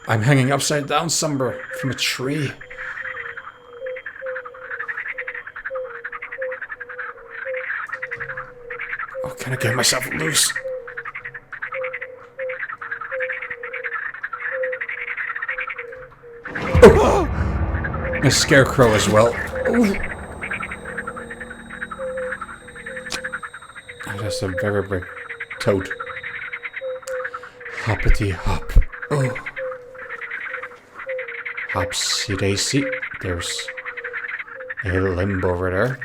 I'm hanging upside down somewhere from a tree. Oh, can I get myself loose? Oh! A scarecrow as well. Oh. That's a very big toad. Hoppity hop. Oh. Hopsy daisy. There's a limb over there.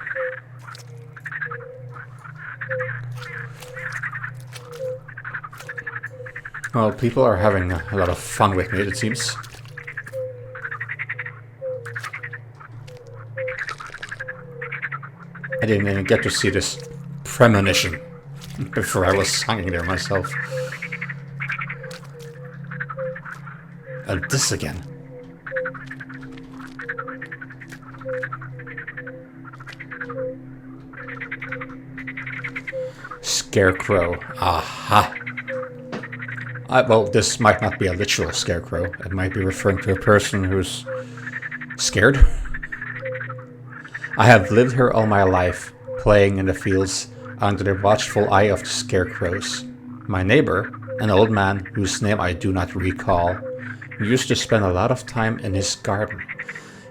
Well, people are having a lot of fun with me, it seems. I didn't even get to see this premonition before I was hanging there myself. This again. Scarecrow. Aha. Well, this might not be a literal scarecrow. It might be referring to a person who's scared. I have lived here all my life, playing in the fields under the watchful eye of the scarecrows. My neighbor, an old man whose name I do not recall, used to spend a lot of time in his garden.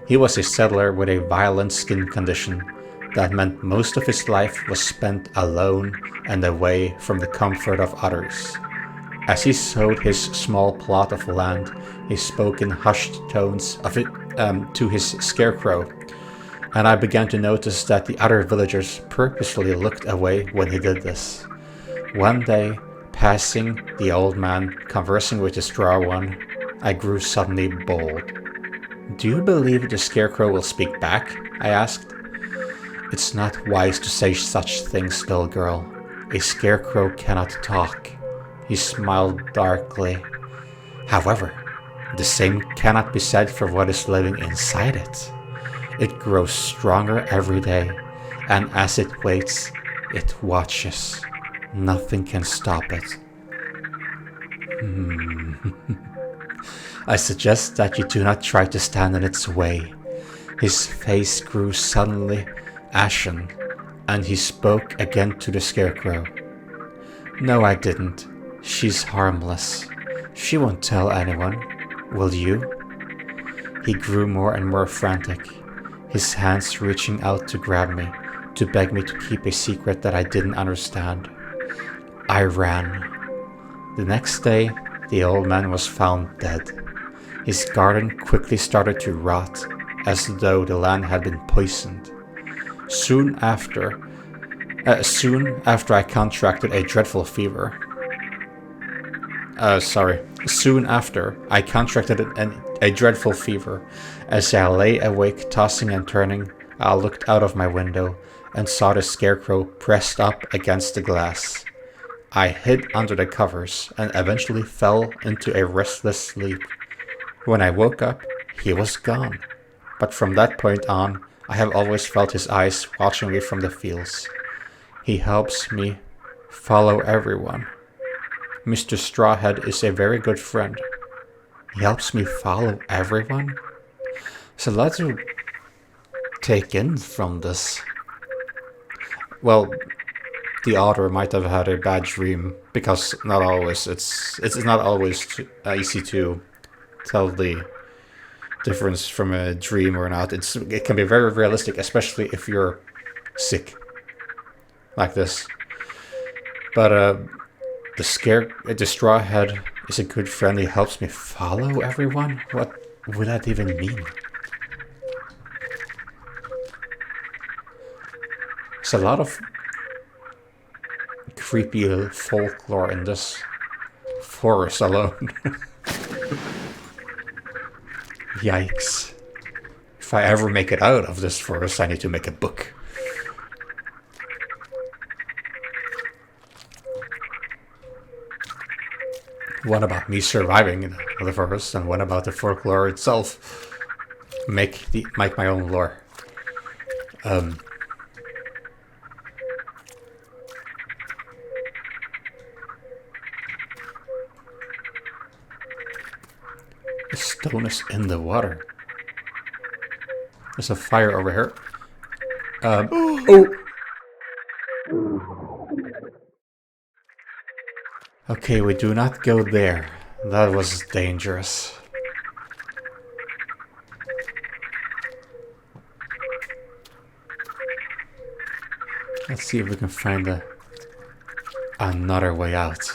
He was a settler with a violent skin condition that meant most of his life was spent alone and away from the comfort of others. As he sowed his small plot of land, he spoke in hushed tones of it to his scarecrow, and I began to notice that the other villagers purposefully looked away when he did this. One day, passing the old man conversing with the straw one, I grew suddenly bold. "Do you believe the scarecrow will speak back?" I asked. "It's not wise to say such things, little girl. A scarecrow cannot talk." He smiled darkly. "However, the same cannot be said for what is living inside it. It grows stronger every day, and as it waits, it watches. Nothing can stop it." "I suggest that you do not try to stand in its way." His face grew suddenly ashen, and he spoke again to the scarecrow. "No, I didn't. She's harmless. She won't tell anyone. Will you?" He grew more and more frantic, his hands reaching out to grab me, to beg me to keep a secret that I didn't understand. I ran. The next day, the old man was found dead. His garden quickly started to rot, as though the land had been poisoned. Soon after I contracted a dreadful fever. Soon after, I contracted a dreadful fever. As I lay awake, tossing and turning, I looked out of my window and saw the scarecrow pressed up against the glass. I hid under the covers and eventually fell into a restless sleep. When I woke up, he was gone. But from that point on, I have always felt his eyes watching me from the fields. He helps me follow everyone. Mr. Strawhead is a very good friend. He helps me follow everyone? So let's take in from this. Well, the author might have had a bad dream, because it's not always easy to tell the difference from a dream or not. It can be very realistic, especially if you're sick like this. But the straw head is a good friend. He helps me follow everyone. What would that even mean? There's a lot of creepy folklore in this forest alone. Yikes. If I ever make it out of this forest, I need to make a book. One about me surviving in the forest, and one about the folklore itself. Make my own lore. The stone is in the water. There's a fire over here. Oh! Okay, we do not go there. That was dangerous. Let's see if we can find another way out.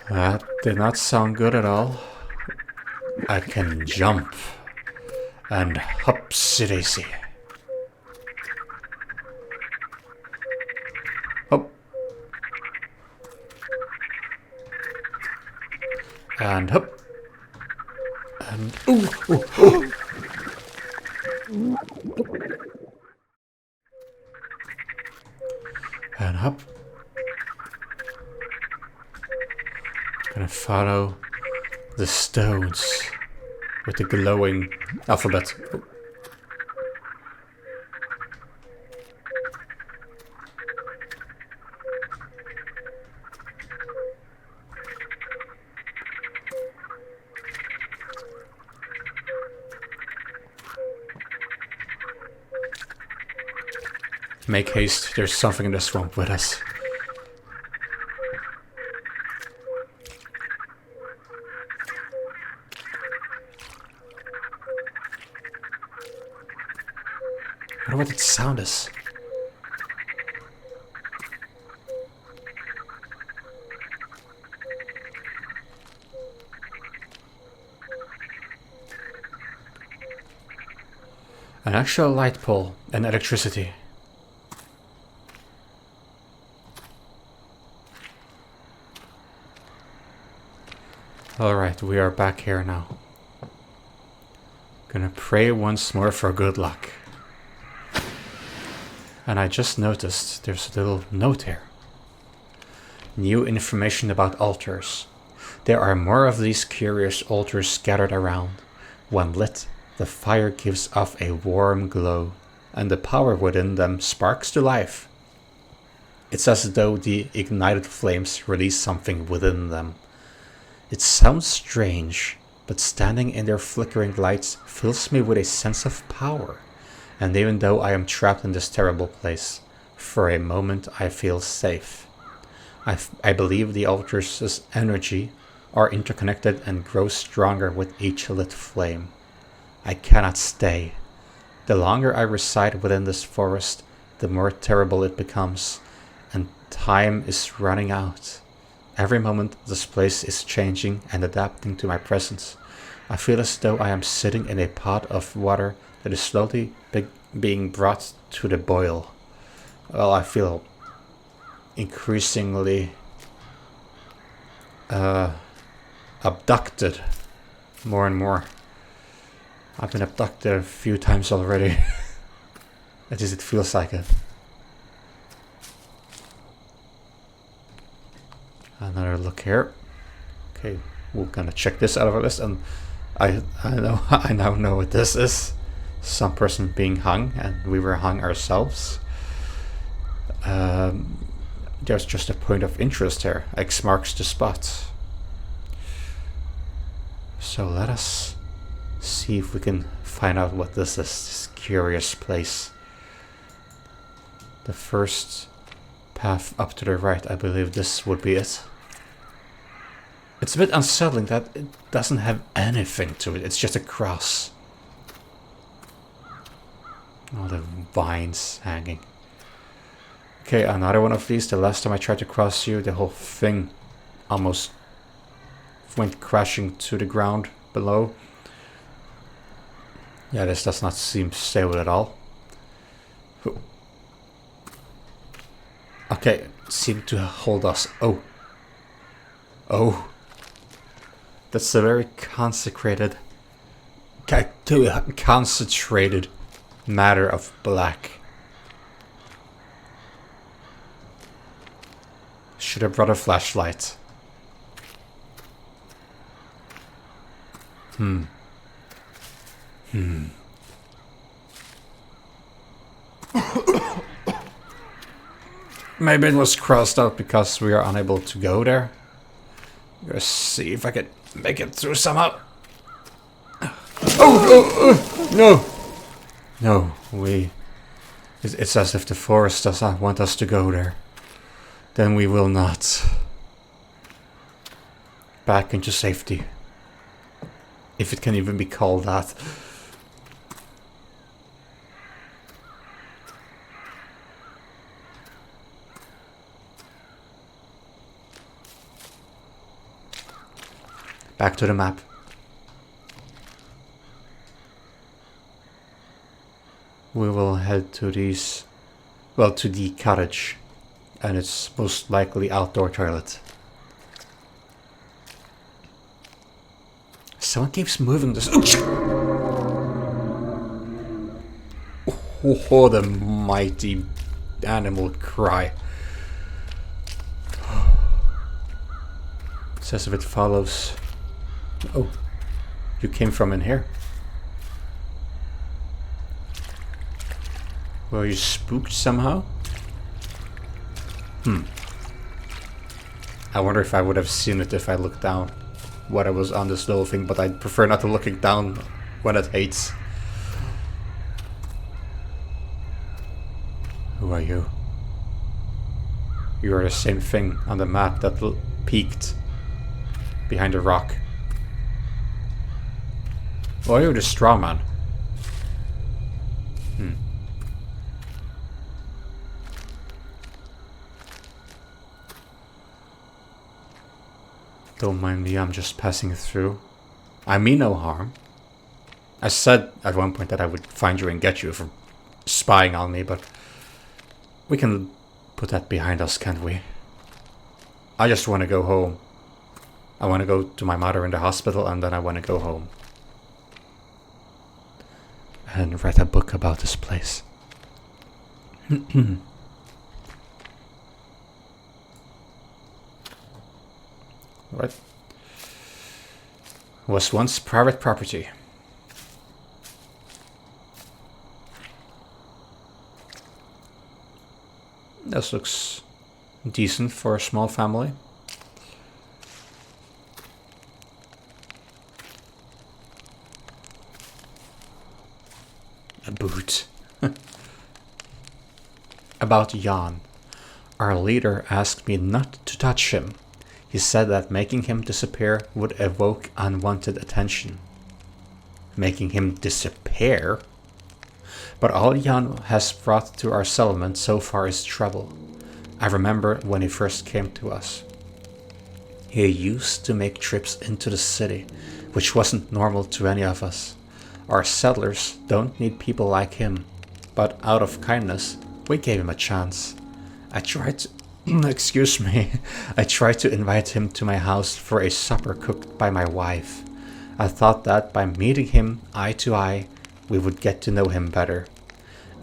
That did not sound good at all. I can jump. And hupsy-daisy. Hop. And hop. And ooh, ooh, ooh. And hop. Gonna follow the stones with the glowing alphabet. Oh. Make haste, there's something in the swamp with us. I wonder what that sound is. An actual light pole and electricity. Alright, we are back here now. Gonna pray once more for good luck. And I just noticed there's a little note here. New information about altars. There are more of these curious altars scattered around. When lit, the fire gives off a warm glow, and the power within them sparks to life. It's as though the ignited flames release something within them. It sounds strange, but standing in their flickering lights fills me with a sense of power. And even though I am trapped in this terrible place, for a moment I feel safe. I believe the altars' energy are interconnected and grow stronger with each lit flame. I cannot stay. The longer I reside within this forest, the more terrible it becomes, and time is running out. Every moment this place is changing and adapting to my presence. I feel as though I am sitting in a pot of water that is slowly being brought to the boil. Well, I feel increasingly abducted more and more. I've been abducted a few times already. At least it feels like it. Another look here. Okay, we're gonna check this out of our list, and I now know what this is. Some person being hung, and we were hung ourselves. There's just a point of interest here. X marks the spot. So let us see if we can find out what this is, this curious place. The first path up to the right, I believe this would be it. It's a bit unsettling that it doesn't have anything to it, it's just a cross. All the vines hanging. Okay, another one of these. The last time I tried to cross you, the whole thing almost went crashing to the ground below. Yeah, this does not seem stable at all. Okay, it seemed to hold us. Oh. Oh. That's a very concentrated... concentrated matter of black. Should have brought a flashlight. Maybe it was crossed out because we are unable to go there. Let's see if I can make it through somehow. No! No, it's as if the forest does not want us to go there. Then we will not. Back into safety. If it can even be called that. Back to the map. We will head to to the cottage. And its most likely outdoor toilet. Someone keeps moving this. Oh, the mighty animal cry. It says if it follows. Oh, you came from in here. Were you spooked somehow? I wonder if I would have seen it if I looked down when I was on this little thing, but I'd prefer not to looking down when it hates. Who are you? You are the same thing on the map that peeked behind a rock. Or you're the straw man. Don't mind me, I'm just passing through. I mean no harm. I said at one point that I would find you and get you for spying on me, but we can put that behind us, can't we? I just want to go home. I want to go to my mother in the hospital, and then I want to go home. And write a book about this place. What? Was once private property. This looks decent for a small family. A boot. About Jan. Our leader asked me not to touch him. He said that making him disappear would evoke unwanted attention. Making him disappear? But all Jan has brought to our settlement so far is trouble. I remember when he first came to us. He used to make trips into the city, which wasn't normal to any of us. Our settlers don't need people like him, but out of kindness, we gave him a chance. I tried to I tried to invite him to my house for a supper cooked by my wife. I thought that by meeting him eye to eye, we would get to know him better.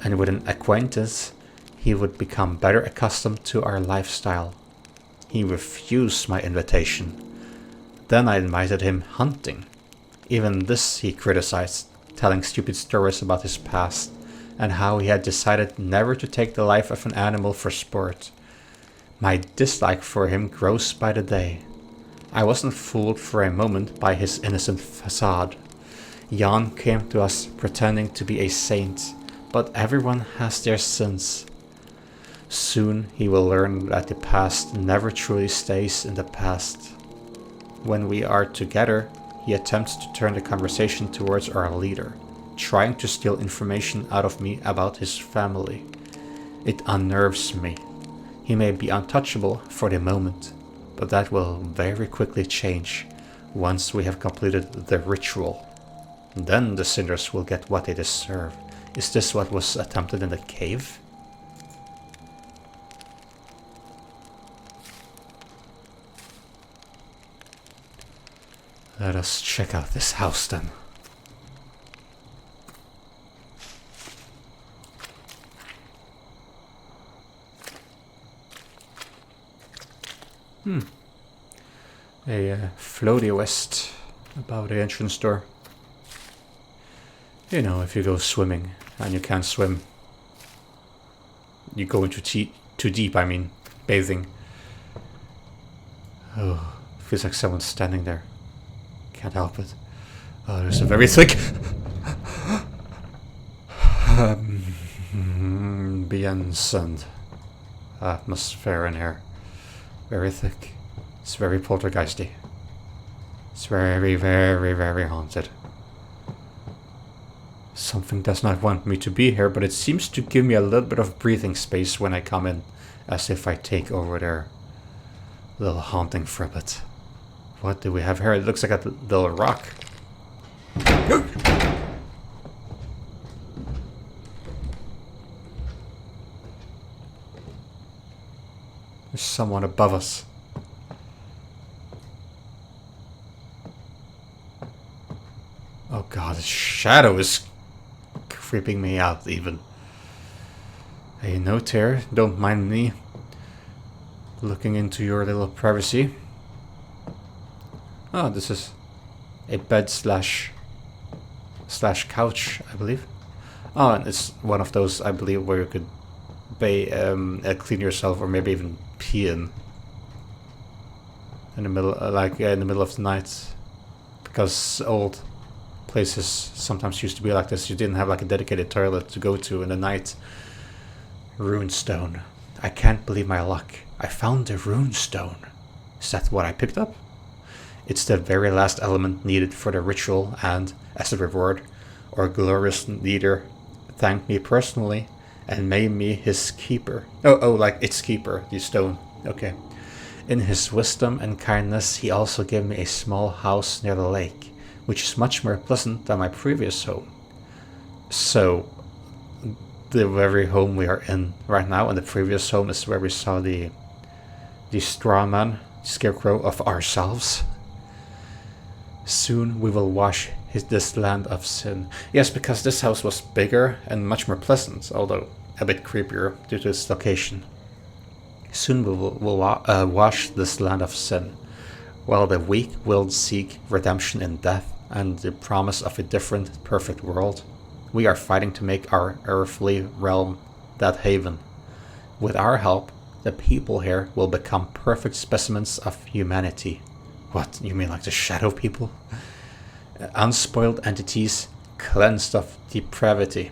And with an acquaintance, he would become better accustomed to our lifestyle. He refused my invitation. Then I invited him hunting. Even this he criticized, telling stupid stories about his past, and how he had decided never to take the life of an animal for sport. My dislike for him grows by the day. I wasn't fooled for a moment by his innocent facade. Jan came to us pretending to be a saint, but everyone has their sins. Soon he will learn that the past never truly stays in the past. When we are together, he attempts to turn the conversation towards our leader, trying to steal information out of me about his family. It unnerves me. He may be untouchable for the moment, but that will very quickly change once we have completed the ritual. Then the sinners will get what they deserve. Is this what was attempted in the cave? Let us check out this house then. A floaty west above the entrance door. You know, if you go swimming and you can't swim, you go into too deep, I mean, bathing. Oh, feels like someone's standing there. Can't help it. Oh, there's a very thick bien sand atmosphere in here. Very thick. It's very poltergeisty. It's very, very, very haunted. Something does not want me to be here, but it seems to give me a little bit of breathing space when I come in, as if I take over their little haunting for a bit. What do we have here? It looks like a little rock. There's someone above us. Oh god, the shadow is creeping me out even. Hey, note here, don't mind me looking into your little privacy. Oh, this is a bed slash couch, I believe. Oh, and it's one of those, I believe, where you could clean yourself or maybe even pee in the middle, in the middle of the night, because old places sometimes used to be like this. You didn't have like a dedicated toilet to go to in the night. Runestone. I can't believe my luck. I found the runestone. Is that what I picked up? It's the very last element needed for the ritual, and as a reward, our glorious leader thanked me personally and made me his keeper. Oh, like its keeper, the stone. Okay. In his wisdom and kindness, he also gave me a small house near the lake, which is much more pleasant than my previous home. So, the very home we are in right now, and the previous home is where we saw the straw man, scarecrow of ourselves. Soon we will wash this land of sin. Yes, because this house was bigger and much more pleasant, although a bit creepier due to its location. Soon we will wash this land of sin, while the weak will seek redemption in death and the promise of a different, perfect world. We are fighting to make our earthly realm that haven. With our help, the people here will become perfect specimens of humanity. What, you mean like the shadow people? Unspoiled entities, cleansed of depravity.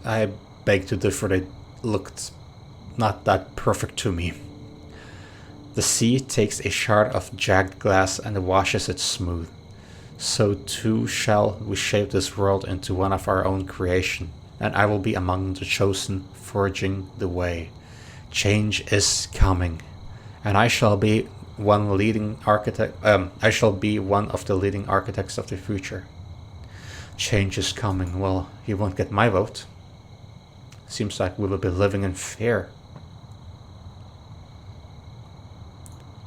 I beg to differ, they looked not that perfect to me. The sea takes a shard of jagged glass and washes it smooth. So too shall we shape this world into one of our own creation, and I will be among the chosen, forging the way. Change is coming, and I shall be one of the leading architects of the future. Change is coming. Well, you won't get my vote. Seems like we will be living in fear.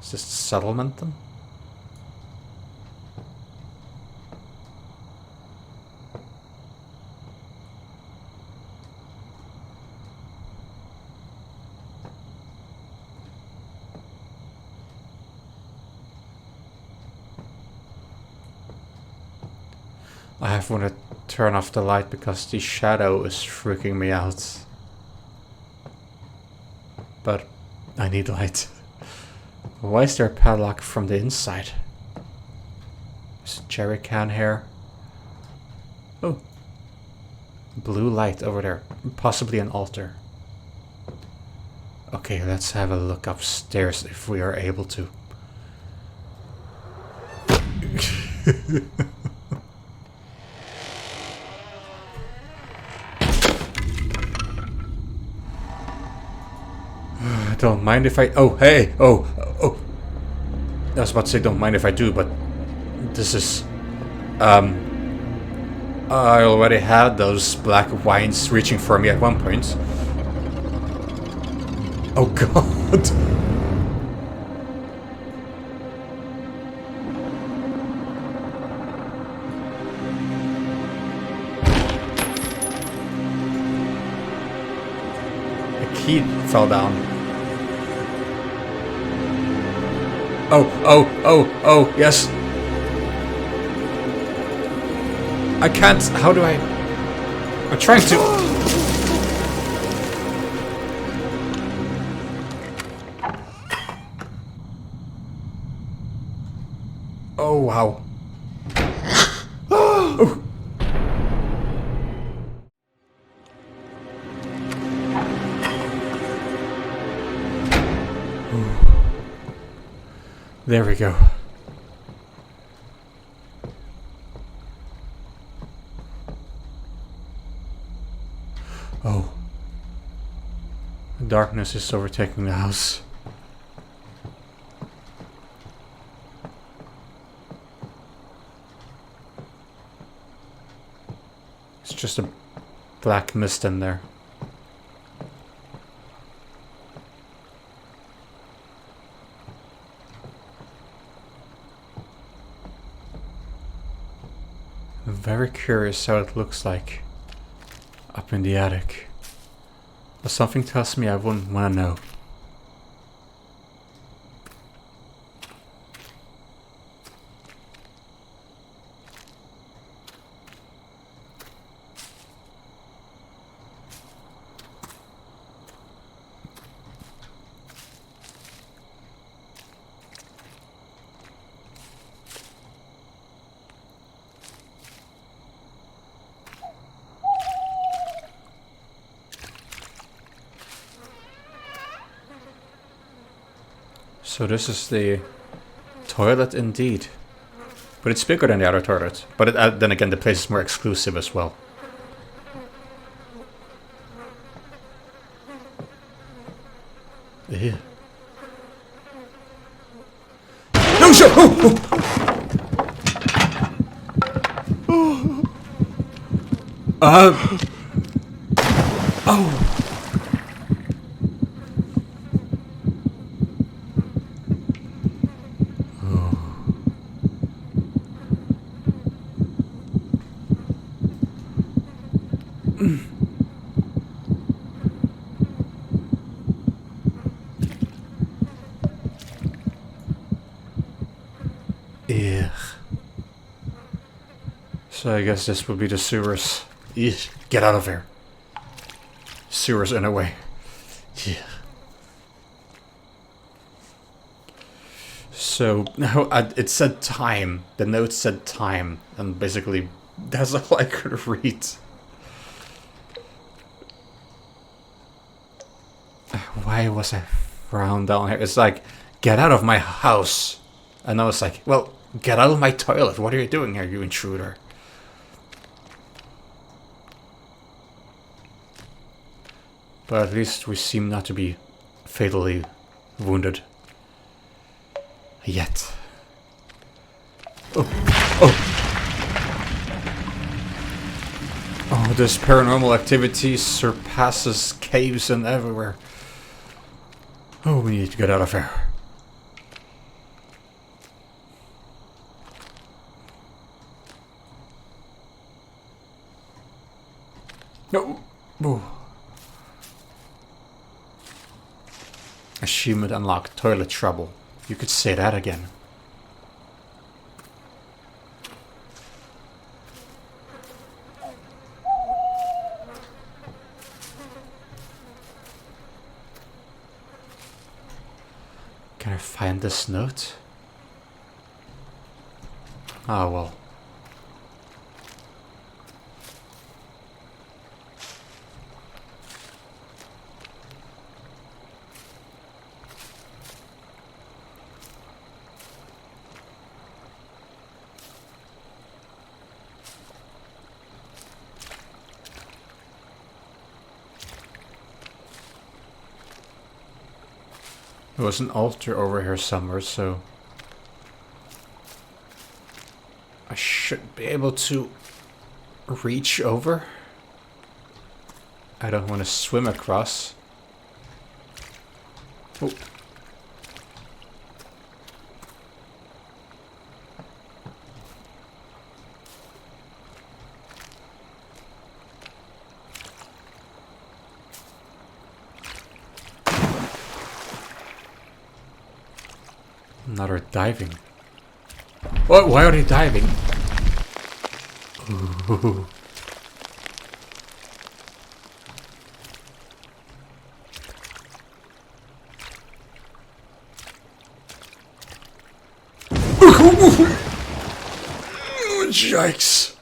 Is this the settlement then? I have want to turn off the light because the shadow is freaking me out. But I need light. Why is there a padlock from the inside? There's a jerry can here. Oh. Blue light over there. Possibly an altar. Okay, let's have a look upstairs if we are able to. Don't mind if I... Oh, hey! Oh! I was about to say don't mind if I do, but... This is... I already had those black wines reaching for me at one point. Oh god! The key fell down. Oh, yes. I can't. How do I? I'm trying to. Oh, wow. Oh. There we go. Oh. Darkness is overtaking the house. It's just a black mist in there. I'm very curious how it looks like up in the attic. But something tells me I wouldn't want to know. So this is the toilet indeed. But it's bigger than the other toilet. But then again, the place is more exclusive as well. Ew. No, sure! Oh! Oh! Ugh. So I guess this would be the sewers. Ugh. Get out of here. Sewers in a way. Yeah. So now it said time. The note said time, and basically that's all I could read. Why was I frowned down here? It's like, get out of my house. And I was like, well, get out of my toilet. What are you doing here, you intruder? But at least we seem not to be fatally wounded. Yet. Oh, oh. Oh, this paranormal activity surpasses caves and everywhere. Oh, we need to get out of here. No. Oh. Achievement unlocked. Toilet trouble. You could say that again. Can I find this note? Ah, well. There was an altar over here somewhere, so I should be able to reach over. I don't want to swim across. Oh. Another diving. What? Why are they diving? Ooh. Yikes.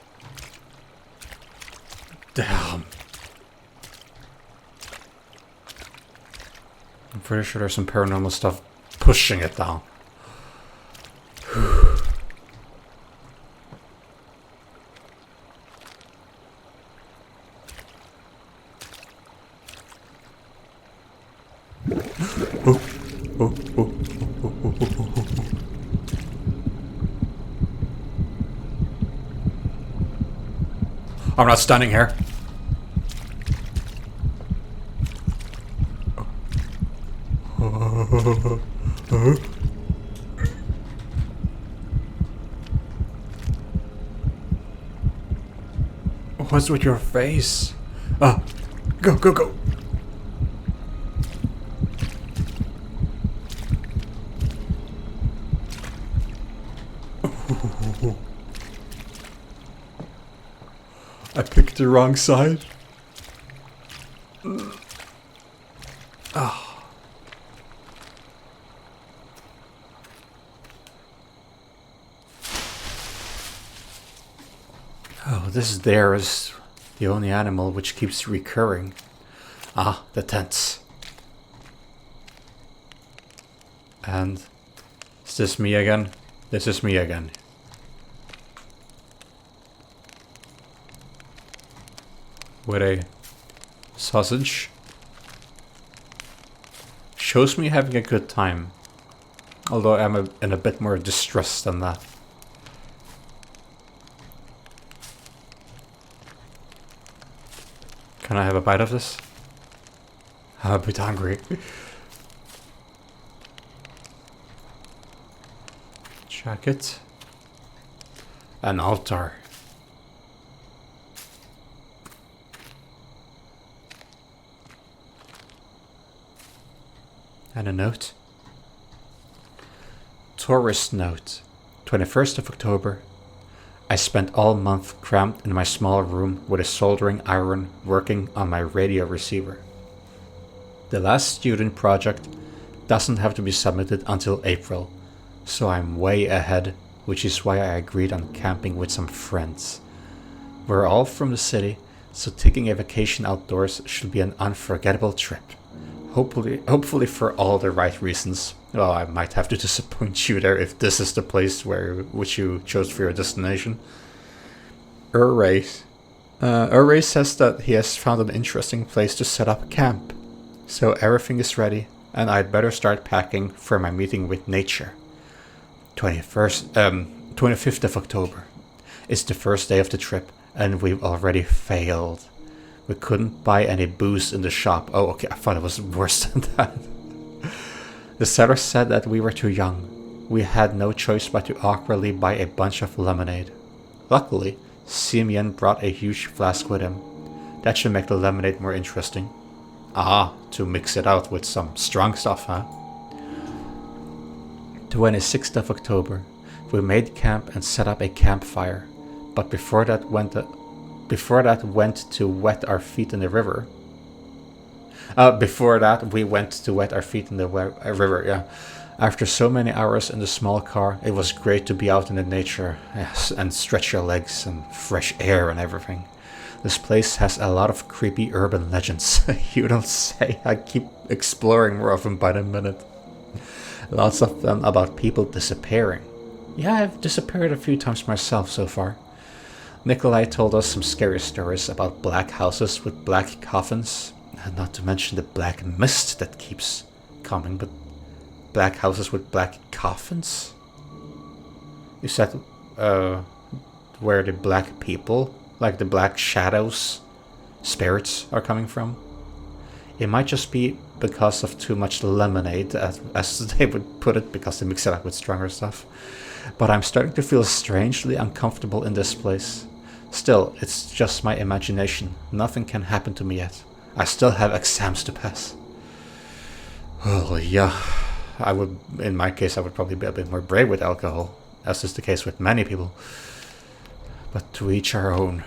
Damn. I'm pretty sure there's some paranormal stuff pushing it down. I'm not standing here. What's with your face? Go, go, go. I picked the wrong side. Oh. Oh, this there is the only animal which keeps recurring. Ah, the tents. And is this me again? This is me again. With a sausage. Shows me having a good time. Although I'm in a bit more distress than that. Can I have a bite of this? I'm a bit hungry. Jacket. An altar. And a note. Tourist note. 21st of October. I spent all month cramped in my small room with a soldering iron working on my radio receiver. The last student project doesn't have to be submitted until April, so I'm way ahead, which is why I agreed on camping with some friends. We're all from the city, so taking a vacation outdoors should be an unforgettable trip. Hopefully for all the right reasons. Well, I might have to disappoint you there if this is the place which you chose for your destination. Ray says that he has found an interesting place to set up camp. So everything is ready, and I'd better start packing for my meeting with nature. 25th of October. It's the first day of the trip, and we've already failed. We couldn't buy any booze in the shop. Oh, okay, I thought it was worse than that. The seller said that we were too young. We had no choice but to awkwardly buy a bunch of lemonade. Luckily, Simeon brought a huge flask with him. That should make the lemonade more interesting. Ah, to mix it out with some strong stuff, huh? 26th of October. We made camp and set up a campfire. But before that went to wet our feet in the river. Before that, we went to wet our feet in the river, yeah. After so many hours in the small car, it was great to be out in the nature, yes, and stretch your legs and fresh air and everything. This place has a lot of creepy urban legends. You don't say. I keep exploring more of them by the minute. Lots of them about people disappearing. Yeah, I've disappeared a few times myself so far. Nikolai told us some scary stories about black houses with black coffins, and not to mention the black mist that keeps coming, but black houses with black coffins? Is that where the black people, like the black shadows, spirits are coming from? It might just be because of too much lemonade, as they would put it, because they mix it up with stronger stuff. But I'm starting to feel strangely uncomfortable in this place. Still, it's just my imagination. Nothing can happen to me yet. I still have exams to pass. Oh, yeah. In my case, I would probably be a bit more brave with alcohol, as is the case with many people. But to each our own.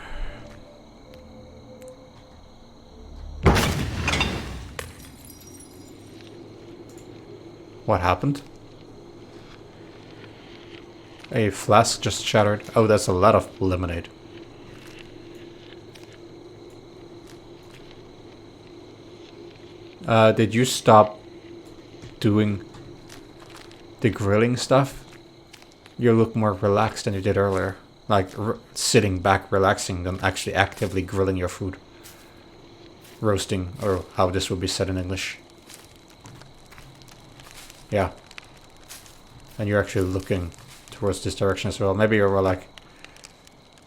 What happened? A flask just shattered. Oh, that's a lot of lemonade. Did you stop doing the grilling stuff? You look more relaxed than you did earlier. Like sitting back relaxing than actually actively grilling your food. Roasting, or how this would be said in English. Yeah. And you're actually looking towards this direction as well. Maybe you were like,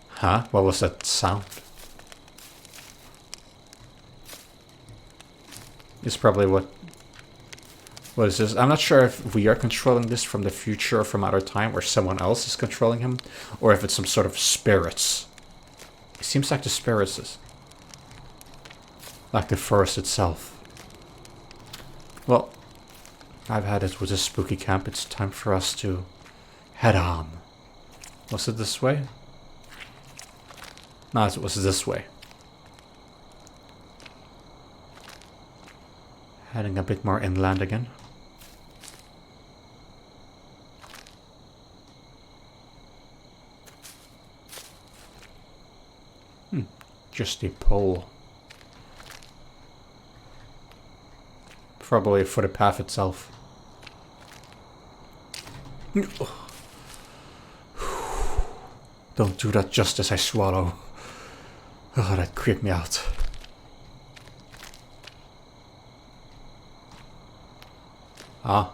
huh? What was that sound? It's probably what is this? I'm not sure if we are controlling this from the future or from outer time, or someone else is controlling him, or if it's some sort of spirits. It seems like the spirits is. Like the forest itself. Well, I've had it with a spooky camp. It's time for us to head on. Was it this way? No, it was this way. Heading a bit more inland again. Just a pole. Probably for the path itself. Don't do that just as I swallow. Oh, that creeped me out. Ah,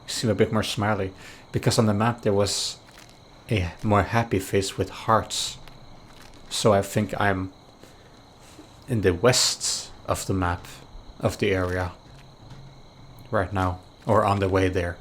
you seem a bit more smiley. Because on the map there was a more happy face with hearts. So I think I'm in the west of the map of the area right now, or on the way there.